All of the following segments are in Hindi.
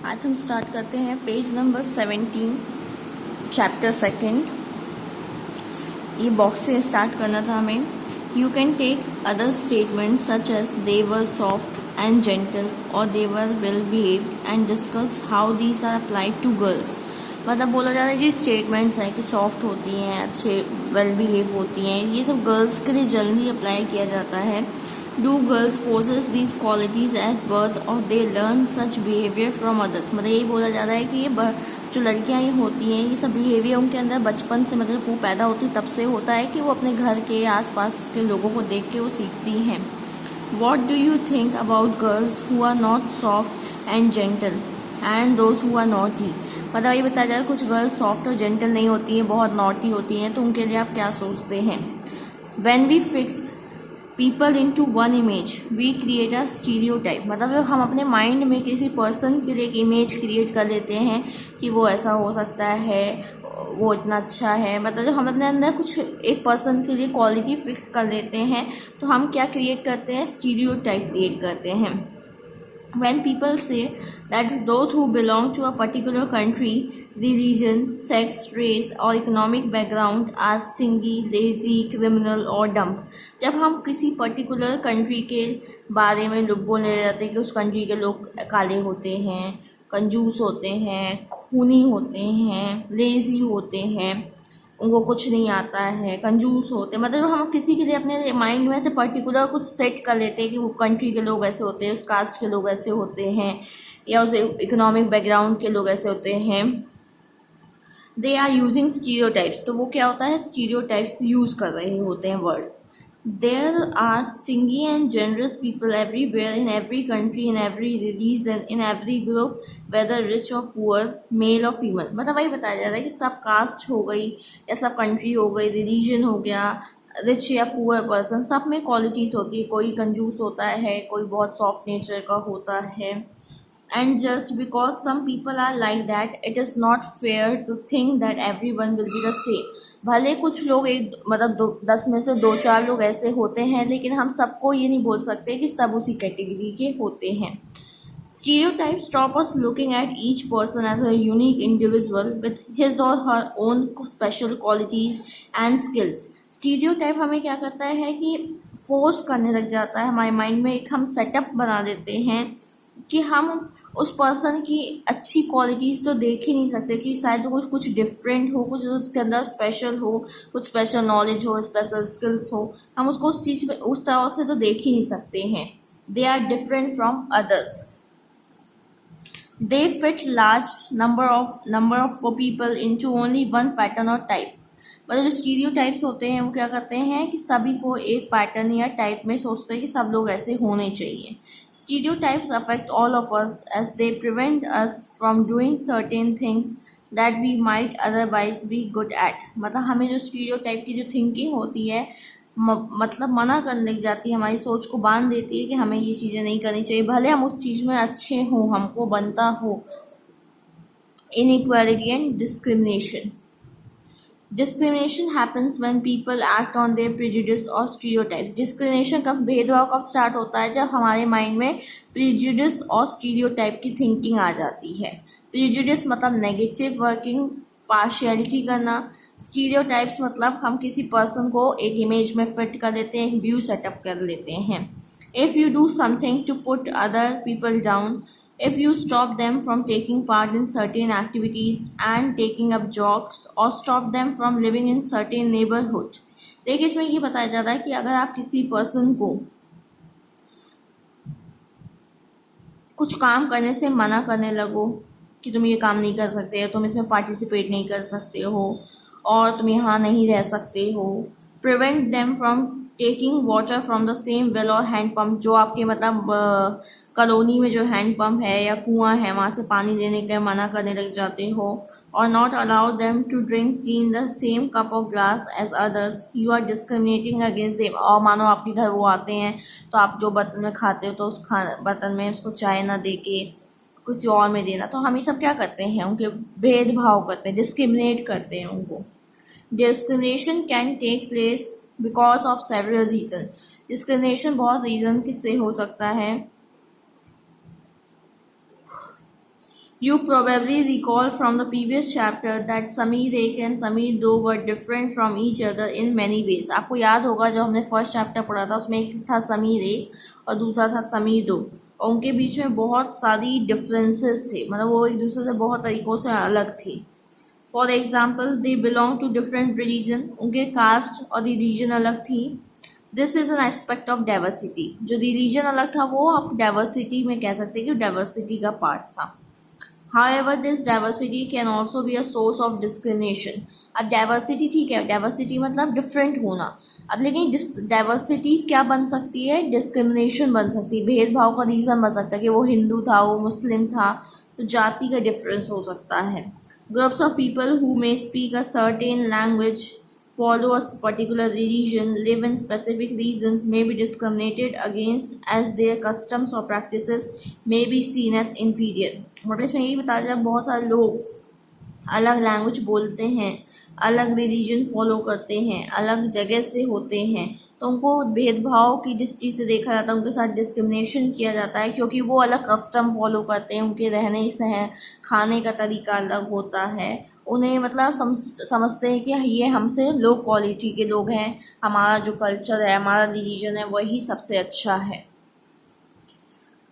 आज हम स्टार्ट करते हैं पेज नंबर 17 चैप्टर सेकंड। ये बॉक्स से स्टार्ट करना था हमें। You can take other statement such as they were soft and gentle और they were well behaved and discuss how these are applied to girls. मतलब बोला जा रहा है कि स्टेटमेंट्स हैं कि सॉफ्ट होती हैं, अच्छे वेल बिहेव होती हैं, ये सब गर्ल्स के लिए जनरली अप्लाई किया जाता है। Do girls possess these qualities at birth और they learn such behaviour from others. मतलब यही बोला जा रहा है कि ये जो लड़कियां ये होती हैं, ये सब बिहेवियर उनके अंदर बचपन से, मतलब वो पैदा होती तब से होता है कि वो अपने घर के आसपास के लोगों को देख के वो सीखती हैं। What do you think about girls who are not soft and gentle and those who are naughty. मतलब ये बताया जा रहा है कुछ गर्ल्स सॉफ्ट और जेंटल नहीं होती हैं, बहुत नॉटी होती हैं, तो उनके लिए आप क्या सोचते हैं। When we fix people into one image we create a stereotype. मतलब जब हम अपने माइंड में किसी पर्सन के लिए एक इमेज क्रिएट कर लेते हैं कि वो ऐसा हो सकता है, वो इतना अच्छा है, मतलब जब हम अपने अंदर कुछ एक पर्सन के लिए क्वालिटी फिक्स कर लेते हैं तो हम क्या क्रिएट करते हैं, स्टीरियोटाइप क्रिएट करते हैं। When people say that those who belong to a particular country, religion, sex, race or economic background are stingy, lazy, criminal or dumb। जब हम किसी पर्टिकुलर कंट्री के बारे में लोग बोलने जाते हैं कि उस कंट्री के लोग काले होते हैं, कंजूस होते हैं, खूनी होते हैं, लेजी होते हैं, उनको कुछ नहीं आता है, कंजूस होते हैं, मतलब हम किसी के लिए अपने माइंड में से पर्टिकुलर कुछ सेट कर लेते हैं कि वो कंट्री के लोग ऐसे होते हैं, उस कास्ट के लोग ऐसे होते हैं, या उस इकोनॉमिक बैकग्राउंड के लोग ऐसे होते हैं। They are using stereotypes. तो वो क्या होता है, स्टीरियोटाइप्स यूज कर रहे होते हैं word. There are stingy and generous people everywhere, in every country, in every religion, in every group, whether rich or poor, male or female। मतलब वही बताया जा रहा है कि सब कास्ट हो गई या सब कंट्री हो गई, रिलीजन हो गया, रिच या पुअर पर्सन, सब में क्वालिटीज़ होती है। कोई कंजूस होता है, कोई बहुत सॉफ्ट नेचर का होता है। And just because some people are like that, it is not fair to think that everyone will be the same। भले कुछ लोग एक मतलब 10 में से 2-4 लोग ऐसे होते हैं, लेकिन हम सबको ये नहीं बोल सकते कि सब उसी कैटेगरी के होते हैं। Stereotypes stop us looking at each person as a unique individual with his or her own special qualities and skills। Stereotype हमें क्या करता है कि फोर्स करने लग जाता है हमारे माइंड में, एक हम सेटअप बना देते हैं कि हम उस पर्सन की अच्छी क्वालिटीज़ तो देख ही नहीं सकते कि शायद कुछ कुछ डिफरेंट हो, कुछ उसके अंदर स्पेशल हो, कुछ स्पेशल नॉलेज हो, स्पेशल स्किल्स हो, हम उसको उस चीज़ में उस तरह से तो देख ही नहीं सकते हैं। They are different from others. They fit large number of people into only one pattern और टाइप। मतलब जो स्टीरियोटाइप्स होते हैं वो क्या करते हैं कि सभी को एक पैटर्न या टाइप में सोचते हैं कि सब लोग ऐसे होने चाहिए। Stereotypes affect all of us as they prevent us from doing certain things that we might otherwise be good at. मतलब हमें जो स्टीरियोटाइप की जो थिंकिंग होती है मतलब मना करने लग जाती है, हमारी सोच को बांध देती है कि हमें ये चीज़ें नहीं करनी चाहिए, भले हम उस चीज़ में अच्छे हों, हमको बनता हो। Inequality and discrimination. Discrimination happens when people act on their prejudice और स्टीरियोटाइप्स। डिस्क्रिमिनेशन कब, भेदभाव कब स्टार्ट होता है, जब हमारे माइंड में प्रिजुडिस और स्टीरियोटाइप की थिंकिंग आ जाती है। प्रिजुडिस मतलब नेगेटिव वर्किंग, पार्शियलिटी करना। स्टीरियोटाइप्स मतलब हम किसी पर्सन को एक इमेज में फिट कर लेते हैं, एक व्यू सेटअप कर लेते हैं। If you do something to put other people down, if you stop them from taking part in certain activities and taking up jobs or stop them from living in certain neighborhood। देखिए इसमें ये बताया जाता है कि अगर आप किसी पर्सन को कुछ काम करने से मना करने लगो कि तुम ये काम नहीं कर सकते, तुम इसमें पार्टिसिपेट नहीं कर सकते हो और तुम यहाँ नहीं रह सकते हो। Prevent them from taking water from the same well और हैंड पम्प। जो आपके मतलब कॉलोनी में जो हैंड पम्प है या कुआं है, वहाँ से पानी लेने के मना करने लग जाते हो। और not allow them to drink tea in the same cup और glass as others, you are discriminating against them. और मानो आपके घर वो आते हैं तो आप जो बर्तन में खाते हो तो उस बर्तन में उसको चाय ना दे के किसी और में देना। तो हम ये सब क्या करते हैं, उनके भेदभाव करते हैं, डिस्क्रिमिनेट करते हैं उनको। Discrimination can take place because of several reason. Discrimination बहुत रीज़न किससे हो सकता है। You probably recall from the previous chapter that Sameer एक and Sameer दो were different from each other in many ways. आपको याद होगा जब हमने फर्स्ट चैप्टर पढ़ा था उसमें एक था समीर एक और दूसरा था समीर दो, और उनके बीच में बहुत सारी डिफरेंसेस थे, मतलब वो एक दूसरे से बहुत तरीक़ों से अलग थे. For example they belong to different religion, उनके कास्ट और रिलीजन अलग थी. This is an aspect of diversity. जो रिलीजन अलग था वो आप डाइवर्सिटी में कह सकते हैं कि डाइवर्सिटी का पार्ट था. However, this diversity can also be a source of discrimination. अब डाइवर्सिटी ठीक है, डाइवर्सिटी मतलब डिफरेंट होना. अब लेकिन डाइवर्सिटी क्या बन सकती है, डिस्क्रिमिनेशन बन सकती है, भेदभाव का रीज़न बन सकता है कि वो हिंदू था, वो मुस्लिम था, तो जाति का डिफरेंस हो सकता है. Groups of people who may speak a certain language, follow a particular religion, live in specific regions, may be discriminated against as their customs or practices may be seen as inferior. मतलब इसमें यही बताया जाए बहुत सारे लोग अलग लैंग्वेज बोलते हैं, अलग रिलीजन फॉलो करते हैं, अलग जगह से होते हैं, तो उनको भेदभाव की दृष्टि से देखा जाता है, उनके साथ डिस्क्रिमिनेशन किया जाता है क्योंकि वो अलग कस्टम फॉलो करते हैं, उनके रहने से खाने का तरीका अलग होता है. उन्हें मतलब समझते हैं कि ये हमसे लो क्वालिटी के लोग हैं, हमारा जो कल्चर है, हमारा रिलीजन है वही सबसे अच्छा है.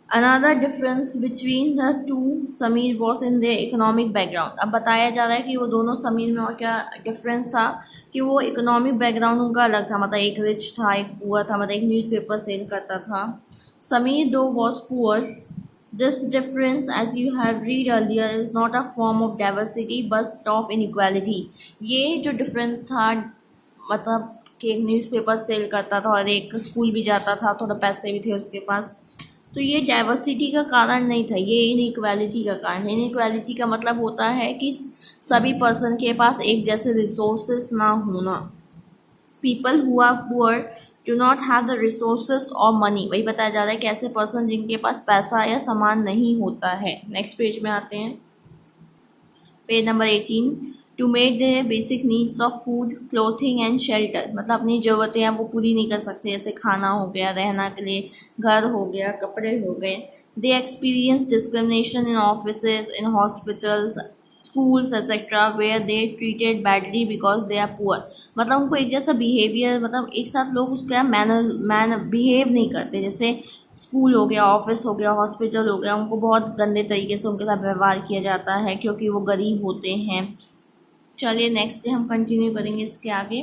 Another difference between the two Sameer was in their economic background. अब बताया जा रहा है कि वो दोनों समीर में और क्या डिफरेंस था कि वो इकोनॉमिक बैकग्राउंड उनका अलग था, मतलब एक रिच था, एक पुअर था, मतलब एक न्यूज़पेपर सेल करता था. समीर दो was poor. This difference, as you have read earlier, is not a form of diversity but of inequality. ये जो डिफरेंस था मतलब कि एक न्यूज़पेपर सेल करता था और एक स्कूल भी जाता था, थोड़ा पैसे भी थे उसके पास, तो ये डाइवर्सिटी का कारण नहीं था, ये इनइक्वालिटी का कारण. इनइक्वालिटी का मतलब होता है कि सभी पर्सन के पास एक जैसे रिसोर्सेस ना होना. People who are poor do not have the resources और मनी. वही बताया जा रहा है कि ऐसे पर्सन जिनके पास पैसा या सामान नहीं होता है. नेक्स्ट पेज में आते हैं, page number 18. To make the basic needs of food, clothing and shelter, मतलब अपनी ज़रूरतें हैं वो पूरी नहीं कर सकते, जैसे खाना हो गया, रहना के लिए घर हो गया, कपड़े हो गए. They experience discrimination in offices, in hospitals, schools etcetera where they treated badly because they are poor. मतलब उनको एक जैसा बिहेवियर, मतलब एक साथ लोग उसका बिहेव नहीं करते, जैसे स्कूल हो गया, ऑफिस हो गया, हॉस्पिटल हो गया, उनको बहुत गंदे तरीके से उनके साथ व्यवहार किया जाता है क्योंकि वो गरीब होते हैं. चलिए नेक्स्ट डे हम कंटिन्यू करेंगे इसके आगे.